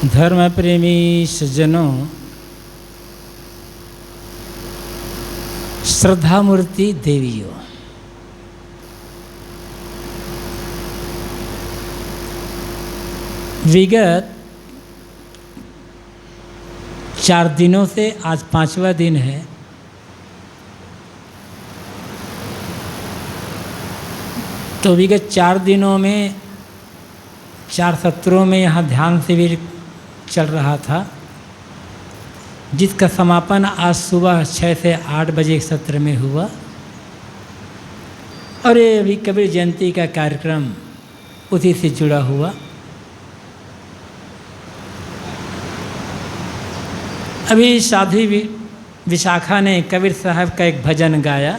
धर्म प्रेमी सज्जनों, श्रद्धा मूर्ति देवियों, विगत 4 दिनों से आज 5वां दिन है। तो विगत 4 दिनों में 4 सत्रों में यहाँ ध्यान शिविर चल रहा था, जिसका समापन आज सुबह 6 से 8 बजे सत्र में हुआ। और ये अभी कबीर जयंती का कार्यक्रम उसी से जुड़ा हुआ। अभी साध्वी विशाखा ने कबीर साहब का एक भजन गाया।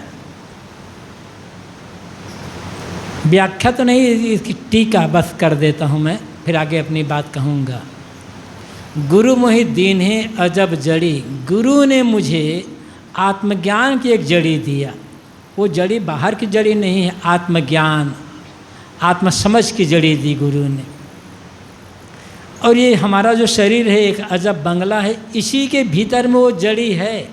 व्याख्या तो नहीं, इसकी टीका बस कर देता हूँ मैं, फिर आगे अपनी बात कहूँगा। गुरु मोहि दीन है अजब जड़ी, गुरु ने मुझे आत्मज्ञान की एक जड़ी दिया। वो जड़ी बाहर की जड़ी नहीं है, आत्मज्ञान, आत्मसमझ की जड़ी दी गुरु ने। और ये हमारा जो शरीर है एक अजब बंगला है, इसी के भीतर में वो जड़ी है,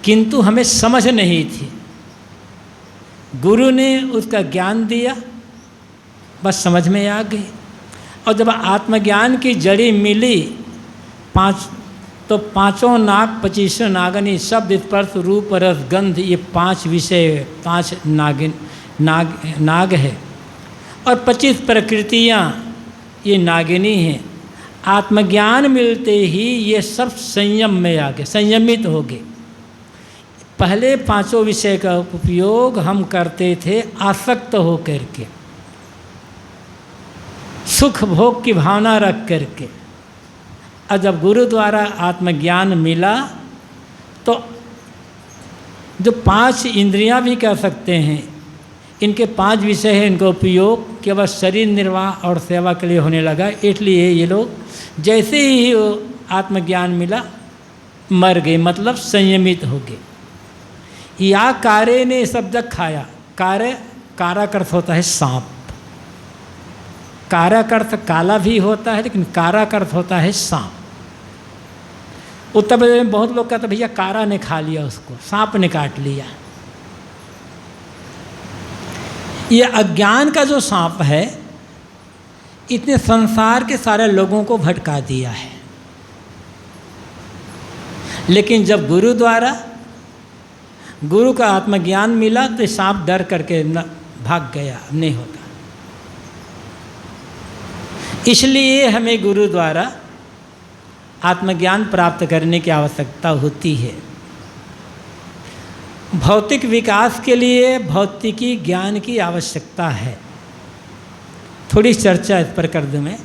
किंतु हमें समझ नहीं थी। गुरु ने उसका ज्ञान दिया, बस समझ में आ गई। और जब आत्मज्ञान की जड़ी मिली, तो पांचों नाग 25 नागनी, शब्द स्पर्श रूप रस गंध, ये 5 विषय, 5 नाग है। और 25 प्रकृतियाँ ये नागिनी हैं। आत्मज्ञान मिलते ही ये सब संयम में आ गए, संयमित हो गए। पहले 5 विषय का उपयोग हम करते थे आसक्त हो करके, सुख भोग की भावना रख करके। और जब गुरु द्वारा आत्मज्ञान मिला तो जो 5 इंद्रियां भी कह सकते हैं, इनके 5 विषय हैं, इनका उपयोग केवल शरीर निर्वाह और सेवा के लिए होने लगा। इसलिए ये लोग जैसे ही आत्मज्ञान मिला मर गए, मतलब संयमित हो गए। या कारे ने शब्द खाया, कारा अर्थ होता है सांप, कारा अर्थ काला भी होता है, लेकिन कारा अर्थ होता है सांप। उत्तर प्रदेश में बहुत लोग कहते भैया कारा ने खा लिया, उसको सांप ने काट लिया। ये अज्ञान का जो सांप है, इतने संसार के सारे लोगों को भटका दिया है। लेकिन जब गुरु द्वारा गुरु का आत्मज्ञान मिला तो सांप डर करके भाग गया, नहीं होता। इसलिए हमें गुरु द्वारा आत्मज्ञान प्राप्त करने की आवश्यकता होती है। भौतिक विकास के लिए भौतिकी ज्ञान की आवश्यकता है। थोड़ी चर्चा इस पर कर दूं मैं।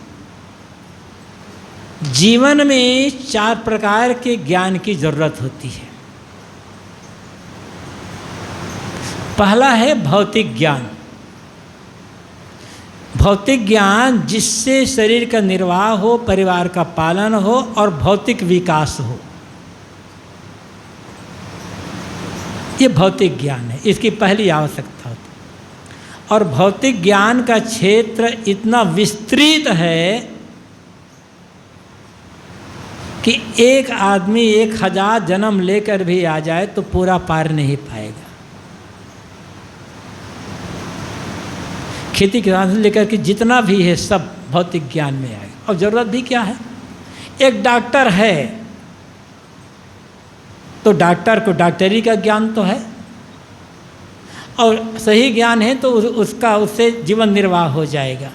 जीवन में 4 प्रकार के ज्ञान की जरूरत होती है। पहला है भौतिक ज्ञान। भौतिक ज्ञान जिससे शरीर का निर्वाह हो, परिवार का पालन हो और भौतिक विकास हो, ये भौतिक ज्ञान है, इसकी पहली आवश्यकता होती है। और भौतिक ज्ञान का क्षेत्र इतना विस्तृत है कि एक आदमी 1000 जन्म लेकर भी आ जाए तो पूरा पार नहीं पाएगा। खेती किसान से लेकर के जितना भी है सब भौतिक ज्ञान में आएगा। और ज़रूरत भी क्या है, एक डॉक्टर है तो डॉक्टर को डॉक्टरी का ज्ञान तो है, और सही ज्ञान है तो उससे जीवन निर्वाह हो जाएगा।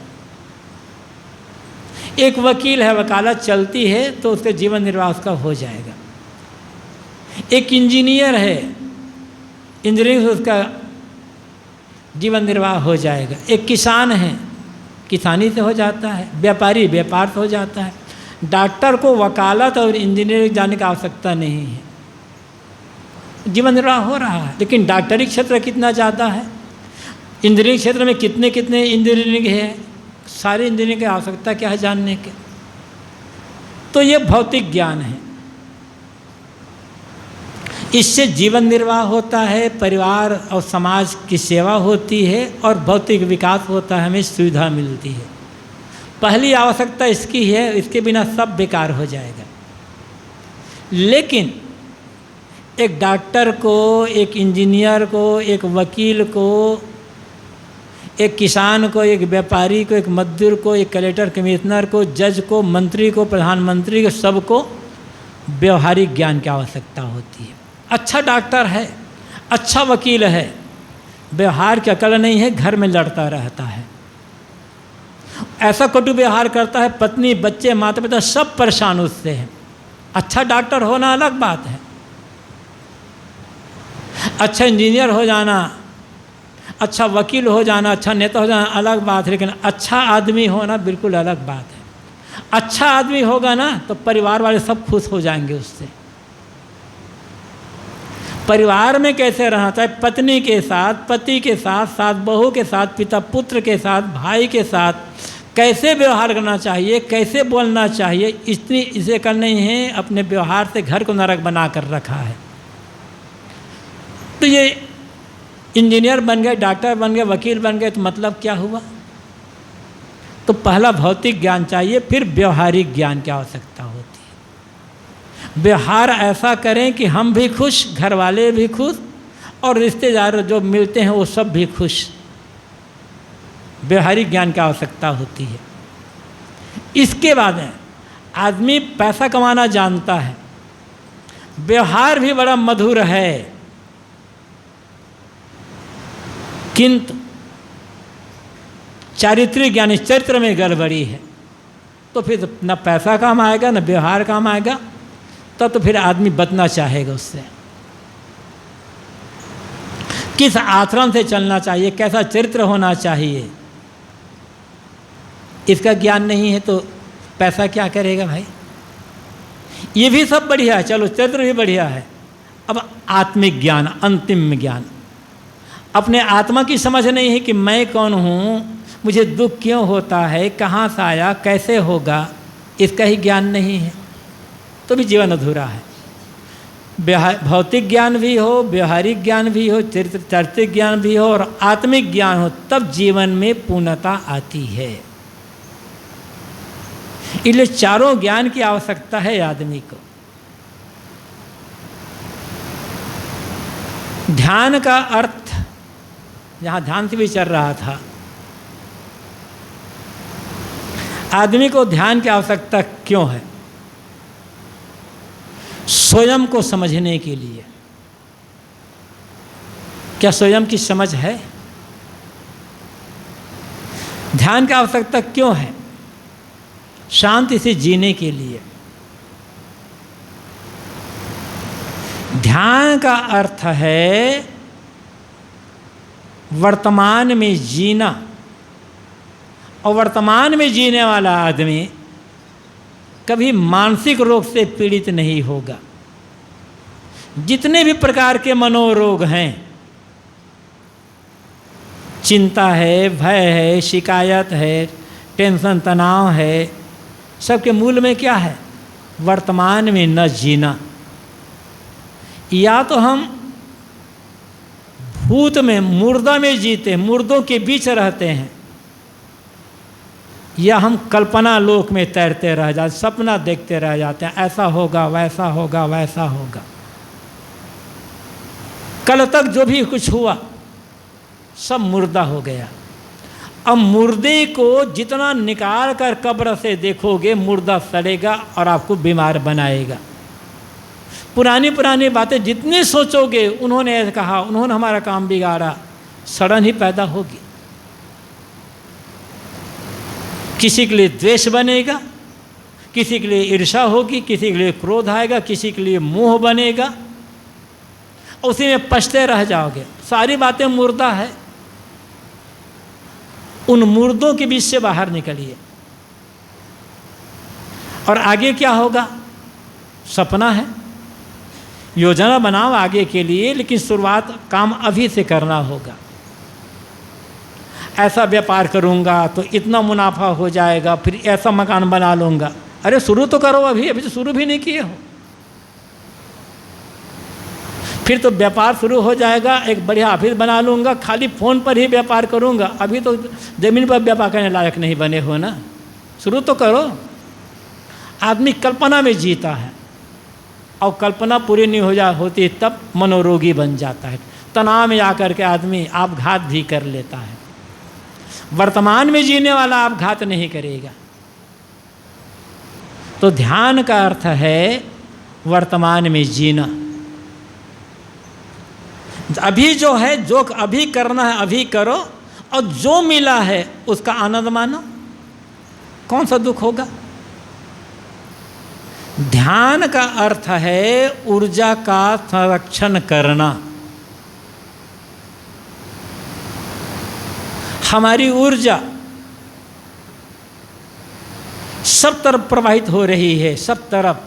एक वकील है, वकालत चलती है तो उसका जीवन निर्वाह उसका हो जाएगा। एक इंजीनियर है, इंजीनियरिंग से उसका जीवन निर्वाह हो जाएगा। एक किसान है, किसानी से हो जाता है। व्यापारी व्यापार से हो जाता है। डॉक्टर को वकालत और इंजीनियरिंग जाने की आवश्यकता नहीं है, जीवन निर्वाह हो रहा है। लेकिन डॉक्टरी क्षेत्र कितना ज़्यादा है, इंजीनियरिंग क्षेत्र में कितने इंजीनियरिंग है, सारी इंजीनियरिंग की आवश्यकता क्या है जानने के। तो ये भौतिक ज्ञान है, इससे जीवन निर्वाह होता है, परिवार और समाज की सेवा होती है और भौतिक विकास होता है, हमें सुविधा मिलती है। पहली आवश्यकता इसकी है, इसके बिना सब बेकार हो जाएगा। लेकिन एक डॉक्टर को, एक इंजीनियर को, एक वकील को, एक किसान को, एक व्यापारी को, एक मजदूर को, एक कलेक्टर कमिश्नर को, जज को, मंत्री को, प्रधानमंत्री को, सबको व्यवहारिक ज्ञान की आवश्यकता होती है। अच्छा डॉक्टर है, अच्छा वकील है, व्यवहार की अकल नहीं है, घर में लड़ता रहता है, ऐसा कटु व्यवहार करता है, पत्नी, बच्चे, माता पिता सब परेशान उससे हैं। अच्छा डॉक्टर होना अलग बात है, अच्छा इंजीनियर हो जाना, अच्छा वकील हो जाना, अच्छा नेता हो जाना अलग बात है, लेकिन अच्छा आदमी होना बिल्कुल अलग बात है। अच्छा आदमी होगा ना तो परिवार वाले सब खुश हो जाएंगे उससे। परिवार में कैसे रहना चाहिए, पत्नी के साथ, पति के साथ, सास बहू के साथ, पिता पुत्र के साथ, भाई के साथ कैसे व्यवहार करना चाहिए, कैसे बोलना चाहिए, इतनी इसे करनी है। अपने व्यवहार से घर को नरक बना कर रखा है। तो ये इंजीनियर बन गए, डॉक्टर बन गए, वकील बन गए, तो मतलब क्या हुआ? तो पहला भौतिक ज्ञान चाहिए, फिर व्यवहारिक ज्ञान की आवश्यकता होती है। व्यवहार ऐसा करें कि हम भी खुश, घर वाले भी खुश, और रिश्तेदार जो मिलते हैं वो सब भी खुश। व्यवहारिक ज्ञान की आवश्यकता होती है। इसके बाद में आदमी पैसा कमाना जानता है, व्यवहार भी बड़ा मधुर है, किंतु चारित्रिक ज्ञान, चरित्र में गड़बड़ी है, तो फिर न पैसा काम आएगा न व्यवहार काम आएगा। तब तो फिर आदमी बचना चाहेगा उससे। किस आचरण से चलना चाहिए, कैसा चरित्र होना चाहिए, इसका ज्ञान नहीं है तो पैसा क्या करेगा भाई? ये भी सब बढ़िया है, चलो चरित्र भी बढ़िया है। अब आत्मिक ज्ञान, अंतिम ज्ञान, अपने आत्मा की समझ नहीं है कि मैं कौन हूँ, मुझे दुख क्यों होता है, कहाँ से आया, कैसे होगा, इसका ही ज्ञान नहीं है, तो भी जीवन अधूरा है। भौतिक ज्ञान भी हो, व्यवहारिक ज्ञान भी हो, चारित्रिक ज्ञान भी हो और आत्मिक ज्ञान हो, तब जीवन में पूर्णता आती है। इसलिए चारों ज्ञान की आवश्यकता है आदमी को। ध्यान का अर्थ, जहाँ ध्यान से भी चल रहा था, आदमी को ध्यान की आवश्यकता क्यों है? स्वयं को समझने के लिए। क्या स्वयं की समझ है? ध्यान की आवश्यकता क्यों है? शांति से जीने के लिए। ध्यान का अर्थ है वर्तमान में जीना, और वर्तमान में जीने वाला आदमी कभी मानसिक रोग से पीड़ित नहीं होगा। जितने भी प्रकार के मनोरोग हैं, चिंता है, भय है, शिकायत है, टेंशन, तनाव है, सबके मूल में क्या है? वर्तमान में न जीना। या तो हम भूत में, मुर्दा में जीते, मुर्दों के बीच रहते हैं, या हम कल्पना लोक में तैरते रह जाते, सपना देखते रह जाते हैं, ऐसा होगा, वैसा होगा, वैसा होगा। कल तक जो भी कुछ हुआ सब मुर्दा हो गया। अब मुर्दे को जितना निकाल कर कब्र से देखोगे, मुर्दा सड़ेगा और आपको बीमार बनाएगा। पुरानी पुरानी बातें जितनी सोचोगे, उन्होंने ऐसा कहा, उन्होंने हमारा काम बिगाड़ा, सड़न ही पैदा होगी। किसी के लिए द्वेष बनेगा, किसी के लिए ईर्ष्या होगी, किसी के लिए क्रोध आएगा, किसी के लिए मोह बनेगा, उसी में पछते रह जाओगे। सारी बातें मुर्दा है। उन मुर्दों के बीच से बाहर निकलिए। और आगे क्या होगा? सपना है, योजना बनाओ आगे के लिए, लेकिन शुरुआत काम अभी से करना होगा। ऐसा व्यापार करूंगा तो इतना मुनाफा हो जाएगा, फिर ऐसा मकान बना लूँगा। अरे शुरू तो करो, अभी तो शुरू भी नहीं किए हो। फिर तो व्यापार शुरू हो जाएगा, एक बढ़िया ऑफिस बना लूँगा, खाली फ़ोन पर ही व्यापार करूँगा। अभी तो ज़मीन पर व्यापार करने लायक नहीं बने हो ना। शुरू तो करो। आदमी कल्पना में जीता है और कल्पना पूरी नहीं होती तब मनोरोगी बन जाता है। तनाव में आकर के आदमी आपघात भी कर लेता है। वर्तमान में जीने वाला आपघात नहीं करेगा। तो ध्यान का अर्थ है वर्तमान में जीना। अभी जो है, जो अभी करना है अभी करो, और जो मिला है उसका आनंद मानो। कौन सा दुख होगा? ध्यान का अर्थ है ऊर्जा का संरक्षण करना। हमारी ऊर्जा सब तरफ प्रवाहित हो रही है, सब तरफ।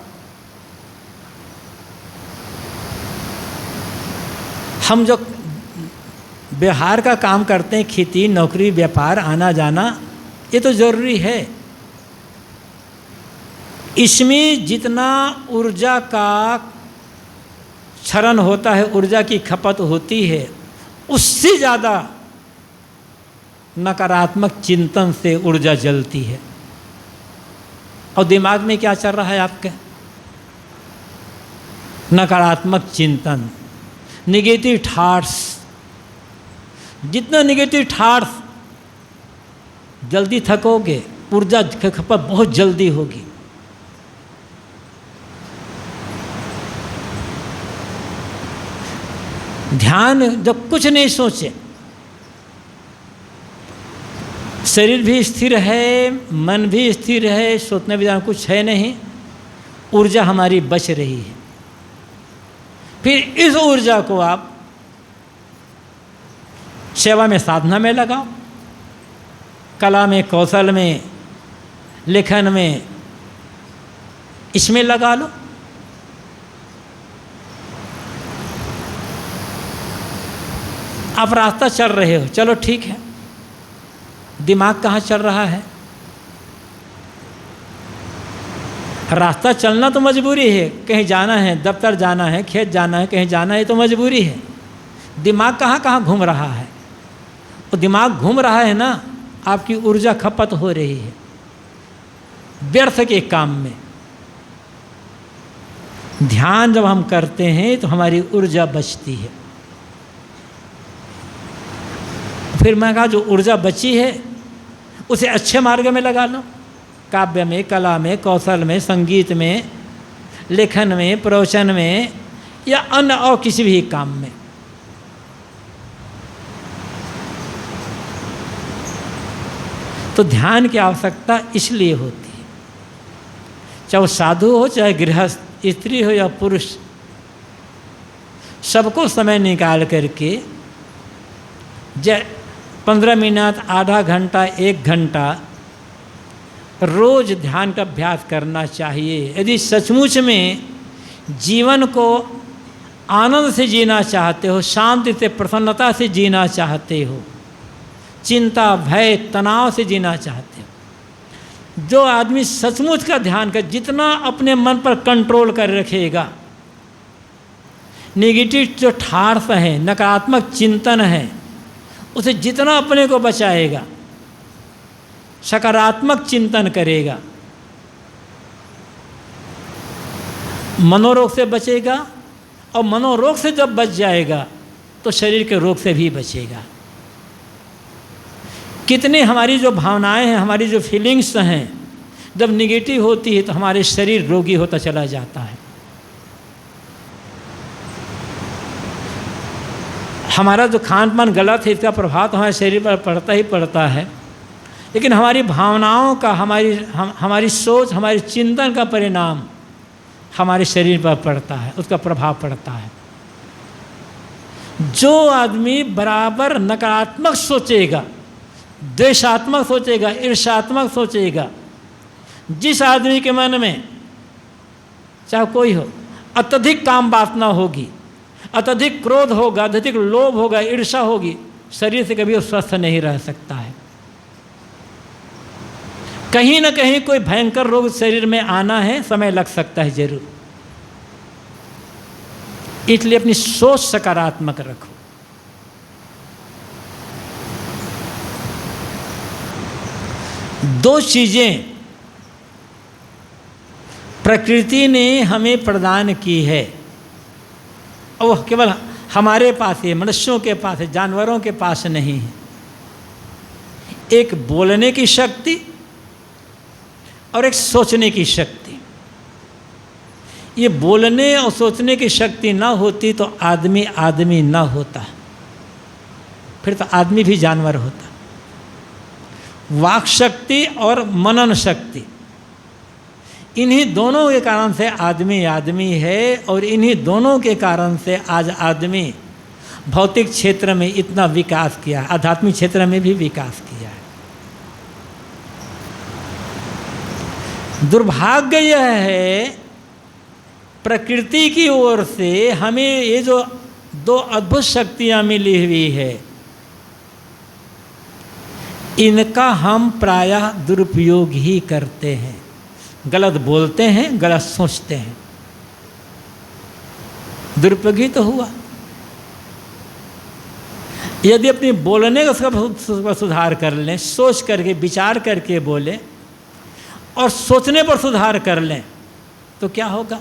हम जो व्यवहार का काम करते हैं, खेती, नौकरी, व्यापार, आना जाना, ये तो जरूरी है। इसमें जितना ऊर्जा का क्षरण होता है, ऊर्जा की खपत होती है, उससे ज़्यादा नकारात्मक चिंतन से ऊर्जा जलती है। और दिमाग में क्या चल रहा है आपके? नकारात्मक चिंतन, निगेटिव थॉट्स। जितना निगेटिव थॉट्स, जल्दी थकोगे, ऊर्जा की खपत बहुत जल्दी होगी। ध्यान जब कुछ नहीं सोचे, शरीर भी स्थिर है, मन भी स्थिर है, सोचने विचारने कुछ है नहीं, ऊर्जा हमारी बच रही है। फिर इस ऊर्जा को आप सेवा में, साधना में लगाओ, कला में, कौशल में, लेखन में, इसमें लगा लो। आप रास्ता चल रहे हो, चलो ठीक है। दिमाग कहाँ चल रहा है? रास्ता चलना तो मजबूरी है, कहीं जाना है, दफ्तर जाना है, खेत जाना है, कहीं जाना है, तो मजबूरी है। दिमाग कहाँ कहाँ घूम रहा है? वो दिमाग घूम रहा है ना, आपकी ऊर्जा खपत हो रही है व्यर्थ के काम में। ध्यान जब हम करते हैं तो हमारी ऊर्जा बचती है। फिर मैं कहा जो ऊर्जा बची है उसे अच्छे मार्ग में लगा लो, काव्य में, कला में, कौशल में, संगीत में, लेखन में, प्रवचन में, या अन्य और किसी भी काम में। तो ध्यान की आवश्यकता इसलिए होती है, चाहे वो साधु हो, चाहे गृहस्थ, स्त्री हो या पुरुष, सबको समय निकाल करके 15 मिनट, आधा घंटा, 1 घंटा रोज ध्यान का अभ्यास करना चाहिए। यदि सचमुच में जीवन को आनंद से जीना चाहते हो, शांति से, प्रसन्नता से जीना चाहते हो, चिंता, भय, तनाव से जीना चाहते हो, जो आदमी सचमुच का ध्यान कर, जितना अपने मन पर कंट्रोल कर रखेगा, नेगेटिव जो ठार्स है, नकारात्मक चिंतन है, उसे जितना अपने को बचाएगा, सकारात्मक चिंतन करेगा, मनोरोग से बचेगा। और मनोरोग से जब बच जाएगा तो शरीर के रोग से भी बचेगा। कितनी हमारी जो भावनाएं हैं, हमारी जो फीलिंग्स हैं, जब निगेटिव होती है तो हमारे शरीर रोगी होता चला जाता है। हमारा जो खान पान गलत है, इसका प्रभाव तो हमारे शरीर पर पड़ता ही पड़ता है, लेकिन हमारी भावनाओं का, हमारी सोच, हमारी चिंतन का परिणाम हमारे शरीर पर पड़ता है, उसका प्रभाव पड़ता है। जो आदमी बराबर नकारात्मक सोचेगा, द्वेषात्मक सोचेगा, ईर्ष्यात्मक सोचेगा, जिस आदमी के मन में चाहे कोई हो अत्यधिक काम वासना होगी, अत्यधिक क्रोध होगा, अत्यधिक लोभ होगा, ईर्ष्या होगी, शरीर से कभी वो स्वस्थ नहीं रह सकता है। कहीं ना कहीं कोई भयंकर रोग शरीर में आना है, समय लग सकता है जरूर। इसलिए अपनी सोच सकारात्मक रखो। दो चीजें प्रकृति ने हमें प्रदान की है, और वह केवल हमारे पास है, मनुष्यों के पास है, जानवरों के पास नहीं है। एक बोलने की शक्ति और एक सोचने की शक्ति। ये बोलने और सोचने की शक्ति ना होती तो आदमी आदमी ना होता, फिर तो आदमी भी जानवर होता। वाक शक्ति और मनन शक्ति, इन्हीं दोनों के कारण से आदमी आदमी है, और इन्हीं दोनों के कारण से आज आदमी भौतिक क्षेत्र में इतना विकास किया, आध्यात्मिक क्षेत्र में भी विकास किया है। दुर्भाग्य यह है, प्रकृति की ओर से हमें ये जो दो अद्भुत शक्तियाँ मिली हुई है, इनका हम प्रायः दुरुपयोग ही करते हैं। गलत बोलते हैं, गलत सोचते हैं, दुरुपयोग ही तो हुआ। यदि अपनी बोलने का उसका सुधार कर लें, सोच करके विचार करके बोलें और सोचने पर सुधार कर लें तो क्या होगा?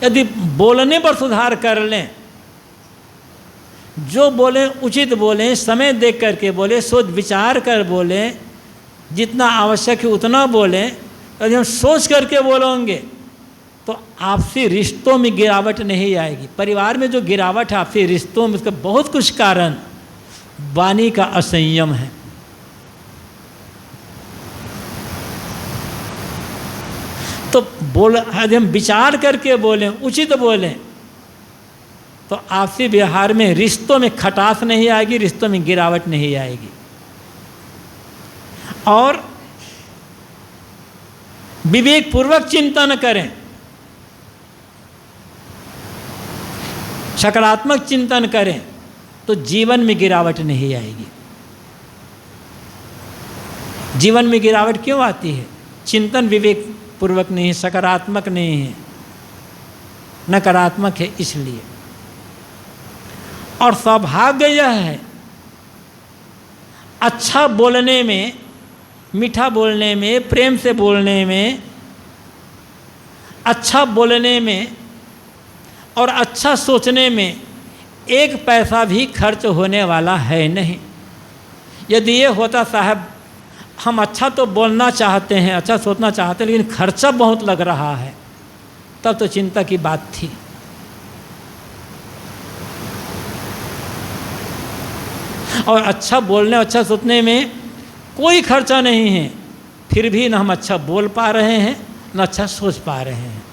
यदि बोलने पर सुधार कर लें, जो बोलें उचित बोलें, समय देख करके बोलें, सोच विचार कर बोलें, जितना आवश्यक है उतना बोलें, यदि हम सोच करके बोलेंगे तो आपसी रिश्तों में गिरावट नहीं आएगी। परिवार में जो गिरावट है आपसी रिश्तों में, उसका बहुत कुछ कारण वाणी का असंयम है। तो यदि हम विचार करके बोलें, उचित बोलें, तो आपसी व्यवहार में रिश्तों में खटास नहीं आएगी, रिश्तों में गिरावट नहीं आएगी। और विवेक पूर्वक चिंतन करें, सकारात्मक चिंतन करें, तो जीवन में गिरावट नहीं आएगी। जीवन में गिरावट क्यों आती है? चिंतन विवेक पूर्वक नहीं है, सकारात्मक नहीं है, नकारात्मक है, इसलिए। और सौभाग्य यह है, अच्छा बोलने में, मीठा बोलने में, प्रेम से बोलने में, अच्छा बोलने में और अच्छा सोचने में एक पैसा भी खर्च होने वाला है नहीं। यदि ये होता साहब हम अच्छा तो बोलना चाहते हैं, अच्छा सोचना चाहते हैं, लेकिन खर्चा बहुत लग रहा है, तब तो चिंता की बात थी। और अच्छा बोलने, अच्छा सोचने में कोई खर्चा नहीं है, फिर भी न हम अच्छा बोल पा रहे हैं, न अच्छा सोच पा रहे हैं।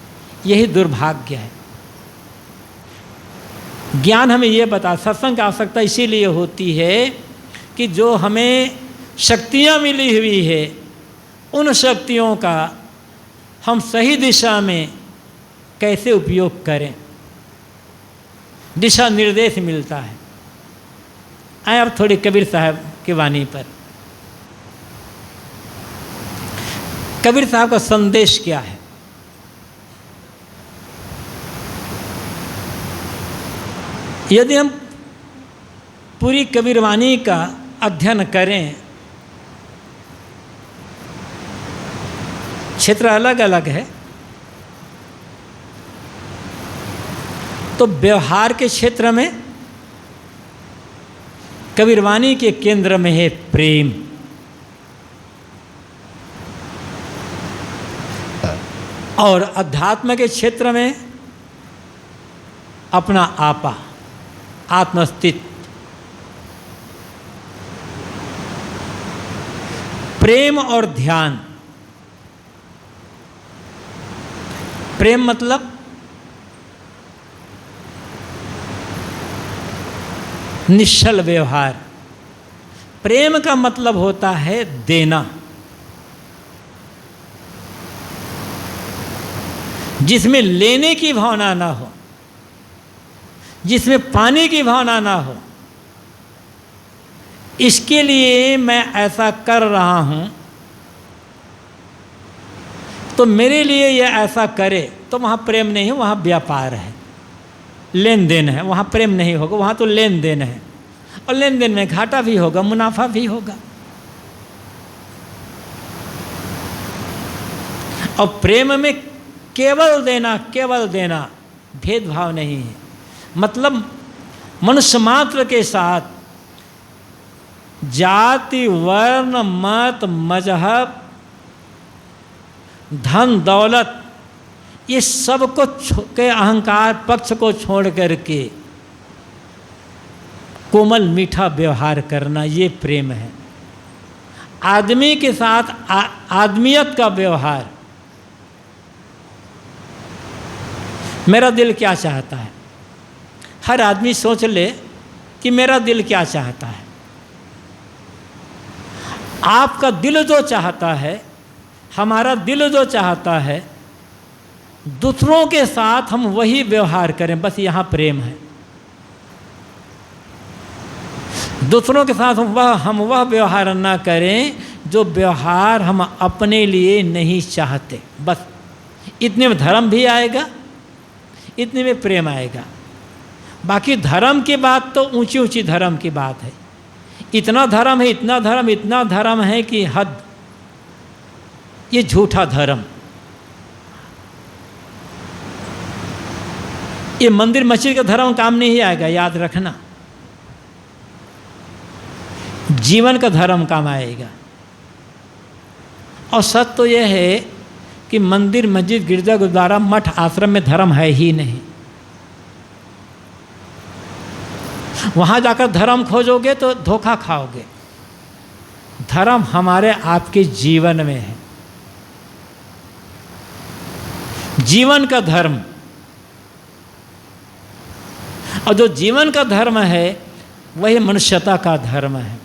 यही दुर्भाग्य है। ज्ञान हमें ये बता, सत्संग की आवश्यकता इसीलिए होती है कि जो हमें शक्तियाँ मिली हुई है, उन शक्तियों का हम सही दिशा में कैसे उपयोग करें, दिशा निर्देश मिलता है। आए अब थोड़ी कबीर साहब की वाणी पर। कबीर साहब का संदेश क्या है? यदि हम पूरी कबीर वाणी का अध्ययन करें, क्षेत्र अलग अलग है, तो व्यवहार के क्षेत्र में कबीर वाणी के केंद्र में है प्रेम। और अध्यात्म के क्षेत्र में अपना आपा, आत्मस्तित्व। प्रेम और ध्यान। प्रेम मतलब निश्चल व्यवहार। प्रेम का मतलब होता है देना, जिसमें लेने की भावना ना हो, जिसमें पाने की भावना ना हो। इसके लिए मैं ऐसा कर रहा हूँ, तो मेरे लिए यह ऐसा करे, तो वहाँ प्रेम नहीं है, वहाँ व्यापार है, लेन देन है। वहाँ प्रेम नहीं होगा, वहाँ तो लेन देन है, और लेन देन में घाटा भी होगा, मुनाफा भी होगा। और प्रेम में केवल देना, केवल देना, भेदभाव नहीं है। मतलब मनुष्य मात्र के साथ जाति, वर्ण, मत, मजहब, धन, दौलत, ये सब को के अहंकार पक्ष को छोड़ करके कोमल मीठा व्यवहार करना, ये प्रेम है। आदमी के साथ आदमियत का व्यवहार। मेरा दिल क्या चाहता है, हर आदमी सोच ले कि मेरा दिल क्या चाहता है। आपका दिल जो चाहता है, हमारा दिल जो चाहता है, दूसरों के साथ हम वही व्यवहार करें, बस यहाँ प्रेम है। दूसरों के साथ हम वह व्यवहार ना करें जो व्यवहार हम अपने लिए नहीं चाहते। बस इतने में धर्म भी आएगा, इतने में प्रेम आएगा। बाकी धर्म की बात तो ऊंची ऊंची धर्म की बात है। इतना धर्म है, इतना धर्म, इतना धर्म है कि हद। ये झूठा धर्म। ये मंदिर मस्जिद का धर्म काम नहीं आएगा, याद रखना। जीवन का धर्म काम आएगा। और सच तो यह है कि मंदिर, मस्जिद, गिरजा, गुरुद्वारा, मठ, आश्रम में धर्म है ही नहीं। वहाँ जाकर धर्म खोजोगे तो धोखा खाओगे। धर्म हमारे आपके जीवन में है, जीवन का धर्म। और जो जीवन का धर्म है वही मनुष्यता का धर्म है।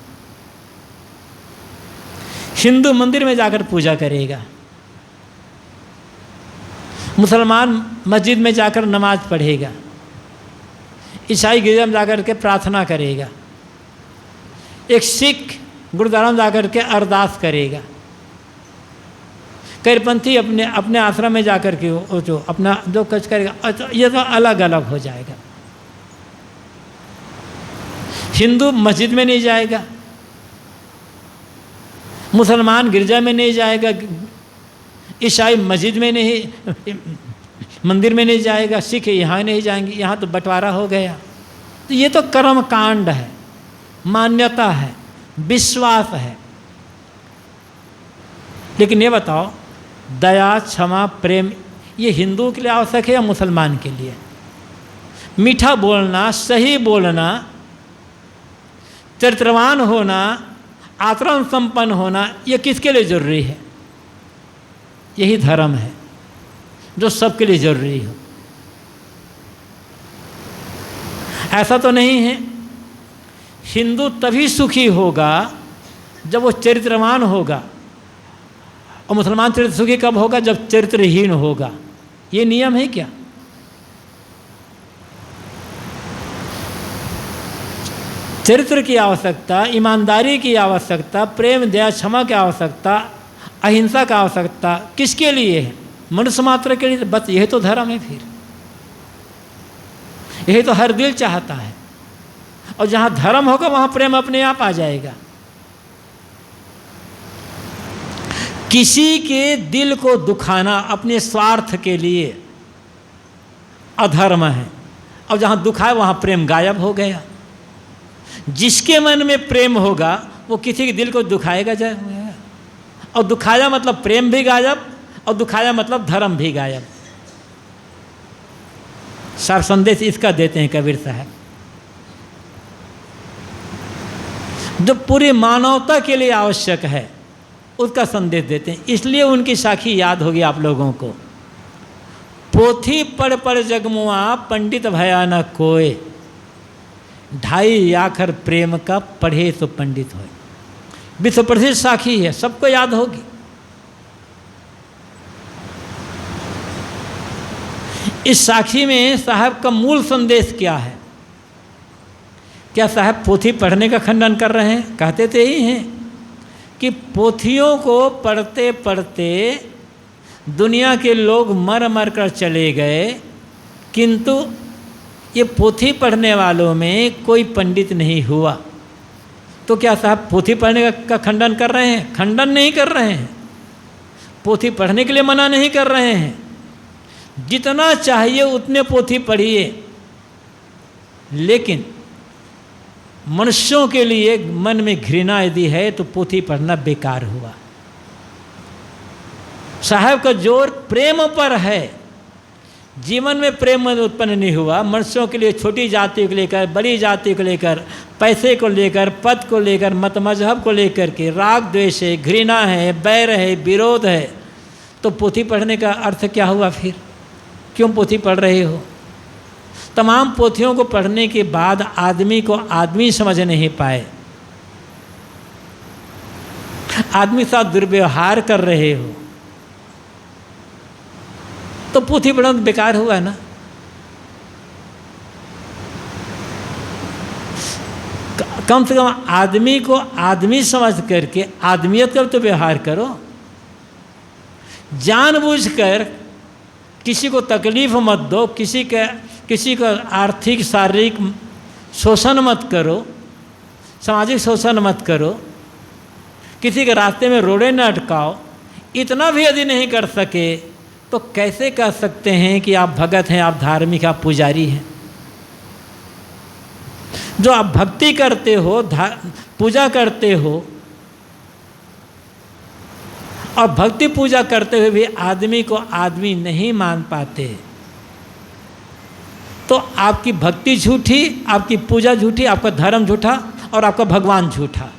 हिंदू मंदिर में जाकर पूजा करेगा, मुसलमान मस्जिद में जाकर नमाज पढ़ेगा, ईसाई गिरजा में जाकर के प्रार्थना करेगा, एक सिख गुरुद्वारा में जाकर के अरदास करेगा, कबीरपंथी अपने अपने आश्रम में जाकर के वो जो अपना जो कुछ करेगा। ये तो अलग अलग हो जाएगा। हिंदू मस्जिद में नहीं जाएगा, मुसलमान गिरजा में नहीं जाएगा, ईसाई मस्जिद में नहीं, मंदिर में नहीं जाएगा, सिख यहाँ नहीं जाएंगे। यहाँ तो बंटवारा हो गया। तो ये तो कर्म कांड है, मान्यता है, विश्वास है। लेकिन ये बताओ, दया, क्षमा, प्रेम, ये हिंदू के लिए आवश्यक है या मुसलमान के लिए? मीठा बोलना, सही बोलना, चरित्रवान होना, आचरण संपन्न होना, ये किसके लिए जरूरी है? यही धर्म है जो सबके लिए जरूरी हो। ऐसा तो नहीं है। हिंदू तभी सुखी होगा जब वो चरित्रवान होगा, और मुसलमान चरित्र सुखी कब होगा? जब चरित्रहीन होगा। ये नियम है क्या? चरित्र की आवश्यकता, ईमानदारी की आवश्यकता, प्रेम, दया, क्षमा की आवश्यकता, अहिंसा का आवश्यकता किसके लिए है? मनुष्य मात्र के लिए। बस यही तो धर्म है। फिर यही तो हर दिल चाहता है। और जहाँ धर्म होगा वहाँ प्रेम अपने आप आ जाएगा। किसी के दिल को दुखाना अपने स्वार्थ के लिए अधर्म है। और जहाँ दुखाए वहाँ प्रेम गायब हो गया। जिसके मन में प्रेम होगा वो किसी के दिल को दुखाएगा जाएगा। और दुखाया मतलब प्रेम भी गायब, और दुखाया मतलब धर्म भी गायब। सार संदेश इसका देते हैं कबीर साहब, जो पूरी मानवता के लिए आवश्यक है उसका संदेश देते हैं। इसलिए उनकी साखी याद होगी आप लोगों को। पोथी पढ़ पढ़ जगमुआ, पंडित भया न कोय, ढाई आखर प्रेम का पढ़े तो पंडित होए। विश्व प्रसिद्ध साखी है, सबको याद होगी। इस साखी में साहब का मूल संदेश क्या है? क्या साहब पोथी पढ़ने का खंडन कर रहे हैं? कहते थे ही हैं कि पोथियों को पढ़ते पढ़ते दुनिया के लोग मर मर कर चले गए, किंतु ये पोथी पढ़ने वालों में कोई पंडित नहीं हुआ। तो क्या साहब पोथी पढ़ने का खंडन कर रहे हैं? खंडन नहीं कर रहे हैं। पोथी पढ़ने के लिए मना नहीं कर रहे हैं, जितना चाहिए उतने पोथी पढ़िए, लेकिन मनुष्यों के लिए मन में घृणा यदि है तो पोथी पढ़ना बेकार हुआ। साहब का जोर प्रेम पर है। जीवन में प्रेम उत्पन्न नहीं हुआ। मनुष्यों के लिए, छोटी जाति को लेकर, बड़ी जाति को लेकर, पैसे को लेकर, पद को लेकर, मत मजहब को लेकर के राग द्वेष है, घृणा है, बैर है, विरोध है, तो पोथी पढ़ने का अर्थ क्या हुआ फिर? क्यों पोथी पढ़ रहे हो? तमाम पोथियों को पढ़ने के बाद आदमी को आदमी समझ नहीं पाए, आदमी के साथ दुर्व्यवहार कर रहे हो, तो पोथी पढ़ना बेकार हुआ ना। कम से कम आदमी को आदमी समझ करके आदमियत का तो व्यवहार करो। जानबूझकर किसी को तकलीफ मत दो, किसी का आर्थिक शारीरिक शोषण मत करो, सामाजिक शोषण मत करो, किसी के रास्ते में रोड़े न अटकाओ। इतना भी यदि नहीं कर सके तो कैसे कह सकते हैं कि आप भगत हैं, आप धार्मिक, आप पुजारी हैं? जो आप भक्ति करते हो, पूजा करते हो, और भक्ति पूजा करते हुए भी आदमी को आदमी नहीं मान पाते, तो आपकी भक्ति झूठी, आपकी पूजा झूठी, आपका धर्म झूठा और आपका भगवान झूठा।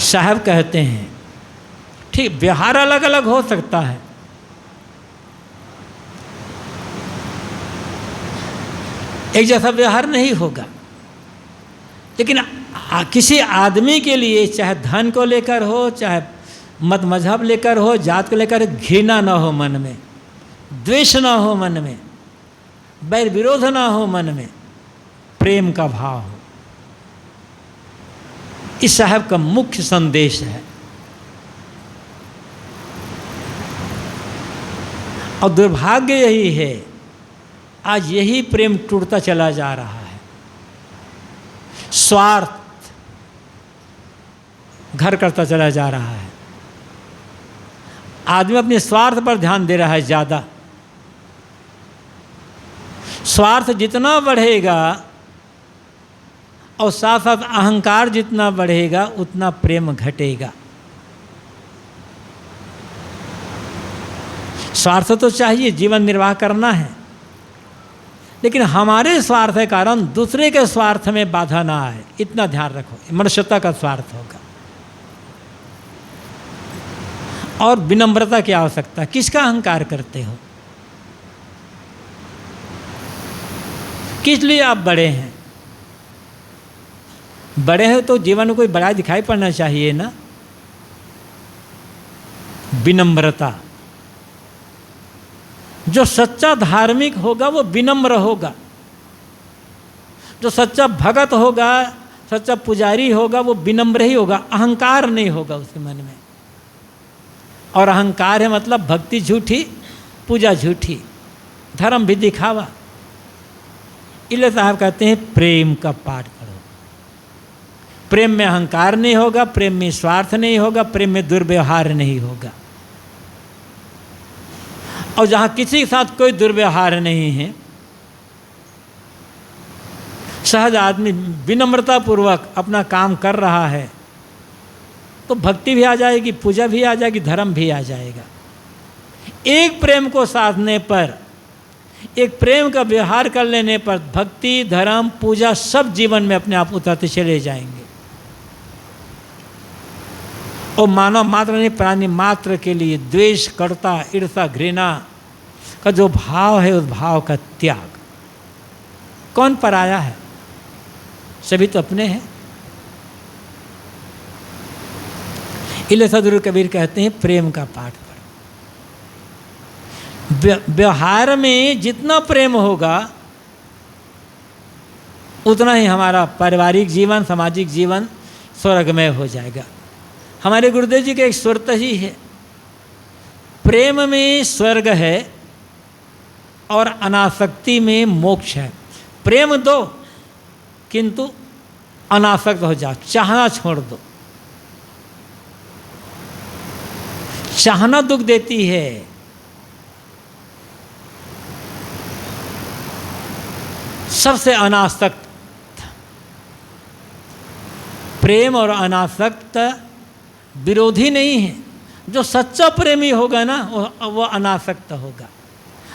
साहब कहते हैं ठीक, व्यवहार अलग अलग हो सकता है, एक जैसा व्यवहार नहीं होगा, लेकिन किसी आदमी के लिए चाहे धन को लेकर हो, चाहे मत मजहब लेकर हो, जात को लेकर, घृणा ना हो मन में, द्वेष ना हो मन में, बैर विरोध ना हो मन में, प्रेम का भाव हो। इस साहब का मुख्य संदेश है। और दुर्भाग्य यही है, आज यही प्रेम टूटता चला जा रहा है। स्वार्थ घर करता चला जा रहा है। आदमी अपने स्वार्थ पर ध्यान दे रहा है ज़्यादा। स्वार्थ जितना बढ़ेगा और साथ साथ अहंकार जितना बढ़ेगा उतना प्रेम घटेगा। स्वार्थ तो चाहिए, जीवन निर्वाह करना है, लेकिन हमारे स्वार्थ के कारण दूसरे के स्वार्थ में बाधा ना आए, इतना ध्यान रखो। मनुष्यता का स्वार्थ होगा। और विनम्रता की आवश्यकता। किसका अहंकार करते हो? किस लिए आप बड़े हैं? बड़े हो तो जीवन में कोई बड़ा दिखाई पड़ना चाहिए ना। विनम्रता। जो सच्चा धार्मिक होगा वो विनम्र होगा। जो सच्चा भगत होगा, सच्चा पुजारी होगा, वो विनम्र ही होगा। अहंकार नहीं होगा उसके मन में। और अहंकार है मतलब भक्ति झूठी, पूजा झूठी, धर्म भी दिखावा। इसलिए साहब कहते हैं प्रेम का पाठ करो। प्रेम में अहंकार नहीं होगा, प्रेम में स्वार्थ नहीं होगा, प्रेम में दुर्व्यवहार नहीं होगा। और जहाँ किसी के साथ कोई दुर्व्यवहार नहीं है, सहज आदमी विनम्रतापूर्वक अपना काम कर रहा है, तो भक्ति भी आ जाएगी, पूजा भी आ जाएगी, धर्म भी आ जाएगा। एक प्रेम को साधने पर, एक प्रेम का व्यवहार कर लेने पर भक्ति, धर्म, पूजा सब जीवन में अपने आप उतरते चले जाएंगे। और मानव मात्र नहीं, प्राणी मात्र के लिए द्वेष, कटुता, ईर्ष्या, घृणा का जो भाव है, उस भाव का त्याग। कौन पराया है? सभी तो अपने हैं। इसलिए सदगुरु कबीर कहते हैं प्रेम का पाठ करो। व्यवहार में जितना प्रेम होगा उतना ही हमारा पारिवारिक जीवन, सामाजिक जीवन स्वर्गमय हो जाएगा। हमारे गुरुदेव जी का एक सुरत ही है, प्रेम में स्वर्ग है और अनासक्ति में मोक्ष है। प्रेम दो किंतु अनासक्त हो जाओ, चाहना छोड़ दो। चाहना दुख देती है। सबसे अनासक्त, प्रेम और अनासक्त विरोधी नहीं है। जो सच्चा प्रेमी होगा ना वो अनासक्त होगा,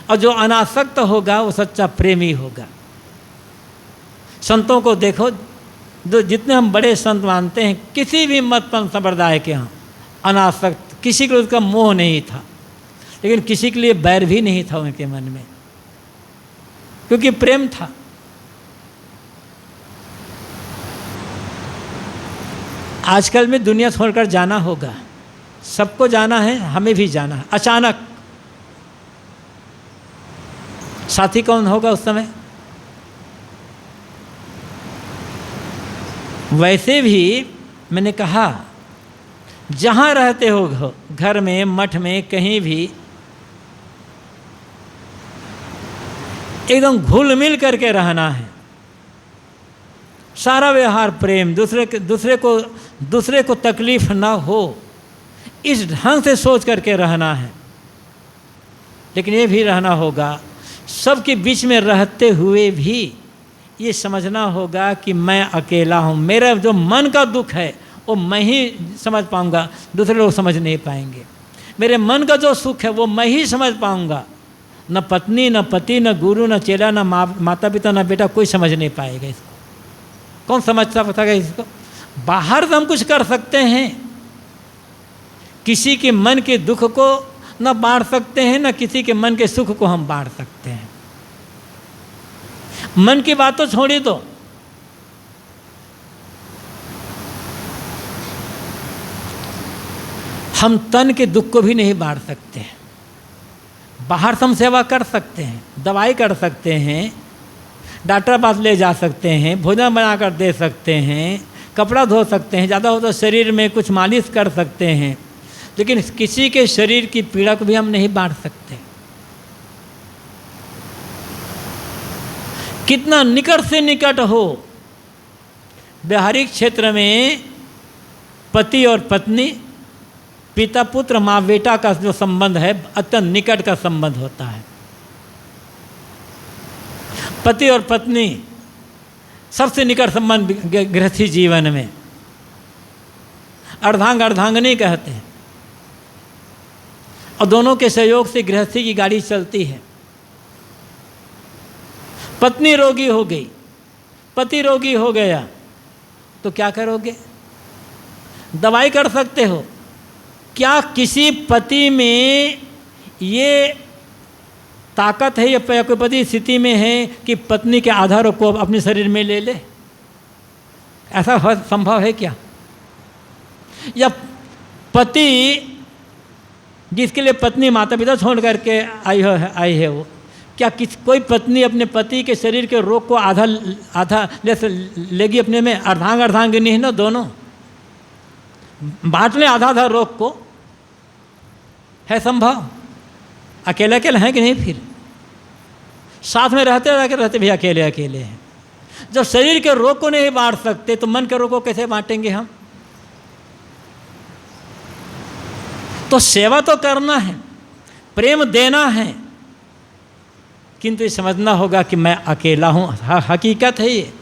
और जो अनासक्त होगा वो सच्चा प्रेमी होगा। संतों को देखो, जो जितने हम बड़े संत मानते हैं, किसी भी मत संप्रदाय के यहाँ अनासक्त, किसी को उसका मोह नहीं था, लेकिन किसी के लिए बैर भी नहीं था उनके मन में, क्योंकि प्रेम था। आजकल में दुनिया छोड़कर जाना होगा, सबको जाना है, हमें भी जाना है। अचानक साथी कौन होगा उस समय? वैसे भी मैंने कहा, जहाँ रहते हो, घर में, मठ में, कहीं भी, एकदम घुल मिल करके रहना है। सारा व्यवहार प्रेम, दूसरे को तकलीफ ना हो, इस ढंग से सोच करके रहना है। लेकिन ये भी रहना होगा, सबके बीच में रहते हुए भी ये समझना होगा कि मैं अकेला हूँ। मेरा जो मन का दुख है वो मैं ही समझ पाऊँगा, दूसरे लोग समझ नहीं पाएंगे। मेरे मन का जो सुख है वो मैं ही समझ पाऊँगा, न पत्नी, न पति, न गुरु, न चेला, न माता पिता, न बेटा, कोई समझ नहीं पाएगा इसको। कौन समझता बताएगा इसको? बाहर तो हम कुछ कर सकते हैं, किसी के मन के दुख को न बांट सकते हैं, न किसी के मन के सुख को हम बांट सकते हैं। मन की बात तो छोड़ी दो, हम तन के दुख को भी नहीं बांट सकते हैं। बाहर से हम सेवा कर सकते हैं, दवाई कर सकते हैं, डॉक्टर पास ले जा सकते हैं, भोजन बनाकर दे सकते हैं, कपड़ा धो सकते हैं, ज़्यादा हो तो शरीर में कुछ मालिश कर सकते हैं, लेकिन किसी के शरीर की पीड़ा को भी हम नहीं बांट सकते। कितना निकट से निकट हो, व्यवहारिक क्षेत्र में पति और पत्नी, पिता पुत्र, माँ बेटा का जो संबंध है, अत्यंत निकट का संबंध होता है। पति और पत्नी सबसे निकट संबंध गृहस्थी जीवन में, अर्धांग अर्धांगिनी कहते हैं, और दोनों के सहयोग से गृहस्थी की गाड़ी चलती है। पत्नी रोगी हो गई, पति रोगी हो गया, तो क्या करोगे? दवाई कर सकते हो। क्या किसी पति में ये ताकत है, या पति स्थिति में है कि पत्नी के आधार को अपने शरीर में ले ले? ऐसा संभव है क्या? या पति जिसके लिए पत्नी माता पिता छोड़ करके आई है वो, क्या कोई पत्नी अपने पति के शरीर के रोग को आधा लेगी अपने में? अर्धांग अर्धांगिनी है ना, दोनों बांट लें आधा आधा रोग को। है संभव? अकेले अकेले हैं कि नहीं? फिर साथ में रहते भी अकेले अकेले हैं। जब शरीर के रोग को नहीं बांट सकते तो मन के रोग को कैसे बांटेंगे हम? तो सेवा तो करना है, प्रेम देना है, किंतु ये समझना होगा कि मैं अकेला हूँ। हकीकत है ये।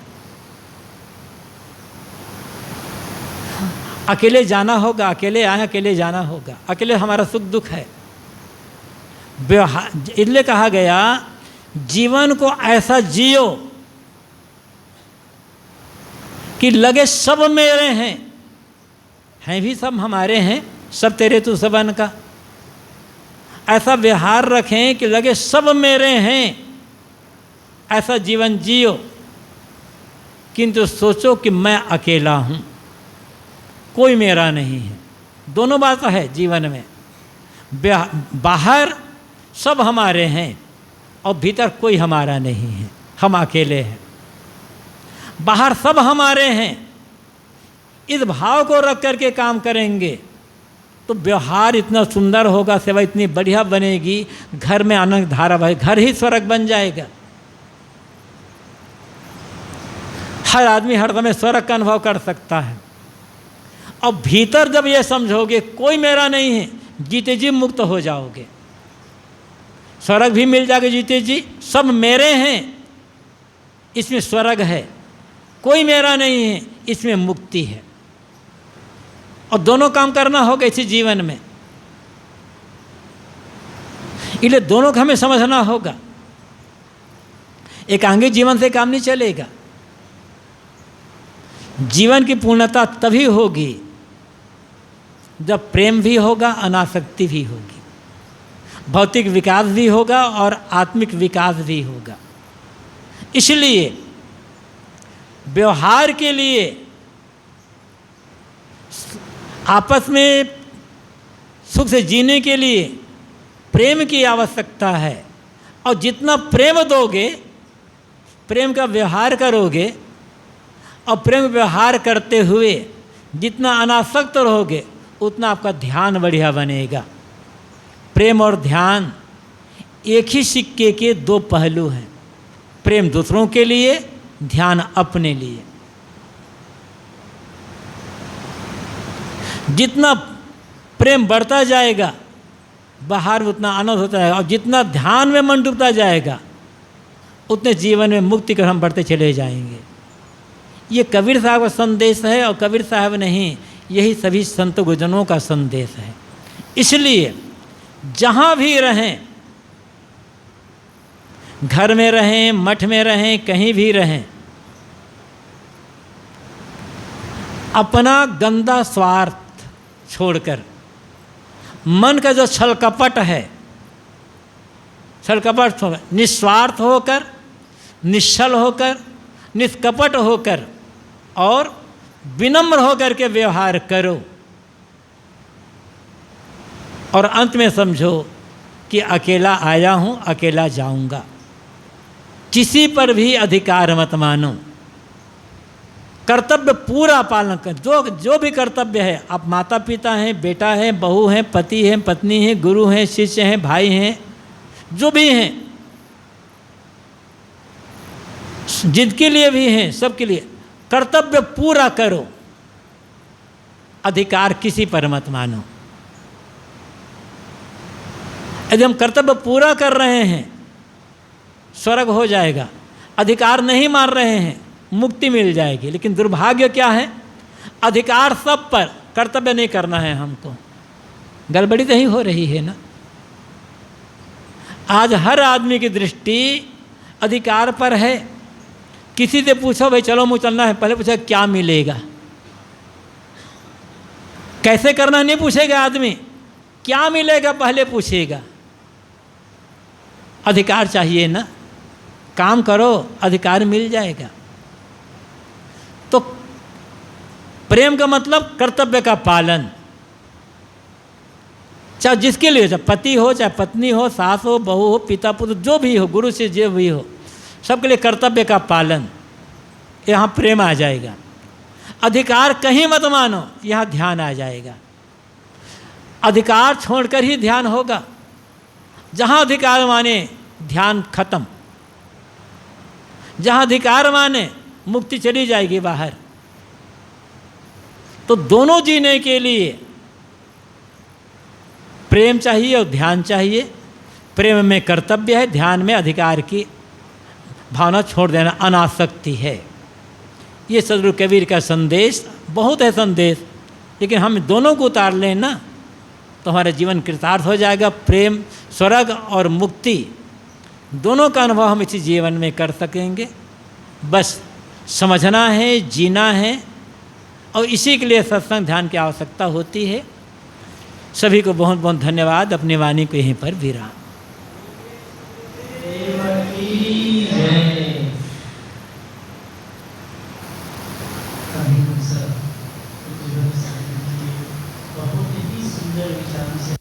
अकेले जाना होगा, अकेले आए, अकेले जाना होगा, अकेले हमारा सुख दुख है। इसलिए कहा गया, जीवन को ऐसा जियो कि लगे सब मेरे हैं भी सब हमारे हैं, सब तेरे तू सबन का। ऐसा व्यवहार रखें कि लगे सब मेरे हैं, ऐसा जीवन जियो, किंतु सोचो कि मैं अकेला हूँ, कोई मेरा नहीं है। दोनों बात है जीवन में। बाहर सब हमारे हैं और भीतर कोई हमारा नहीं है, हम अकेले हैं। बाहर सब हमारे हैं, इस भाव को रख करके काम करेंगे तो व्यवहार इतना सुंदर होगा, सेवा इतनी बढ़िया बनेगी, घर में आनंद धारा बहे, घर ही स्वर्ग बन जाएगा। हर आदमी हर समय स्वर्ग का अनुभव कर सकता है। और भीतर जब ये समझोगे कोई मेरा नहीं है, जीते जी मुक्त हो जाओगे। स्वर्ग भी मिल जाएगा जीते जी, सब मेरे हैं, इसमें स्वर्ग है, कोई मेरा नहीं है, इसमें मुक्ति है। और दोनों काम करना होगा इसी जीवन में, इसलिए दोनों को हमें समझना होगा। एकांगी जीवन से काम नहीं चलेगा। जीवन की पूर्णता तभी होगी जब प्रेम भी होगा, अनासक्ति भी होगी, भौतिक विकास भी होगा और आत्मिक विकास भी होगा। इसलिए व्यवहार के लिए आपस में सुख से जीने के लिए प्रेम की आवश्यकता है। और जितना प्रेम दोगे, प्रेम का व्यवहार करोगे, और प्रेम व्यवहार करते हुए जितना अनासक्त रहोगे, उतना आपका ध्यान बढ़िया बनेगा। प्रेम और ध्यान एक ही सिक्के के दो पहलू हैं। प्रेम दूसरों के लिए, ध्यान अपने लिए। जितना प्रेम बढ़ता जाएगा, बाहर उतना आनंद होता है, और जितना ध्यान में मन डूबता जाएगा, उतने जीवन में मुक्ति कर हम बढ़ते चले जाएंगे। ये कबीर साहब का संदेश है, और कबीर साहब नहीं, यही सभी संत गुरुजनों का संदेश है। इसलिए जहाँ भी रहें, घर में रहें, मठ में रहें, कहीं भी रहें, अपना गंदा स्वार्थ छोड़कर, मन का जो छल कपट है, छल कपट होकर, निस्वार्थ होकर, निश्चल होकर, निष्कपट होकर और विनम्र होकर के व्यवहार करो। और अंत में समझो कि अकेला आया हूँ, अकेला जाऊँगा। किसी पर भी अधिकार मत मानो। कर्तव्य पूरा पालन कर, जो भी कर्तव्य है, आप माता पिता हैं, बेटा है, बहू हैं, पति हैं, पत्नी हैं, गुरु हैं, शिष्य हैं, भाई हैं, जो भी हैं, जिनके लिए भी हैं, सबके लिए कर्तव्य पूरा करो। अधिकार किसी पर मत मानो। यदि हम कर्तव्य पूरा कर रहे हैं, स्वर्ग हो जाएगा। अधिकार नहीं मान रहे हैं, मुक्ति मिल जाएगी। लेकिन दुर्भाग्य क्या है, अधिकार सब पर, कर्तव्य नहीं करना है हमको। गड़बड़ी तो ही हो रही है ना। आज हर आदमी की दृष्टि अधिकार पर है। किसी से पूछो भाई चलो मुझे चलना है, पहले पूछेगा क्या मिलेगा। कैसे करना नहीं पूछेगा आदमी, क्या मिलेगा पहले पूछेगा। अधिकार चाहिए ना, काम करो, अधिकार मिल जाएगा। तो प्रेम का मतलब कर्तव्य का पालन, चाहे जिसके लिए, चाहे पति हो, चाहे पत्नी हो, सास हो, बहू हो, पिता पुत्र, जो भी हो, गुरु से जो भी हो, सबके लिए कर्तव्य का पालन। यहाँ प्रेम आ जाएगा। अधिकार कहीं मत मानो, यहाँ ध्यान आ जाएगा। अधिकार छोड़कर ही ध्यान होगा। जहाँ अधिकार माने ध्यान खत्म, जहाँ अधिकार माने मुक्ति चली जाएगी बाहर। तो दोनों जीने के लिए प्रेम चाहिए और ध्यान चाहिए। प्रेम में कर्तव्य है, ध्यान में अधिकार की भावना छोड़ देना, अनासक्ति है। ये सदगुरु कबीर का संदेश बहुत है संदेश, लेकिन हम दोनों को उतार लें ना, तो हमारा जीवन कृतार्थ हो जाएगा। प्रेम, स्वर्ग और मुक्ति दोनों का अनुभव हम इसी जीवन में कर सकेंगे। बस समझना है, जीना है, और इसी के लिए सत्संग ध्यान की आवश्यकता होती है। सभी को बहुत बहुत धन्यवाद। अपनी वाणी को यहीं पर विराम। बहुत ही सुंदर विचार से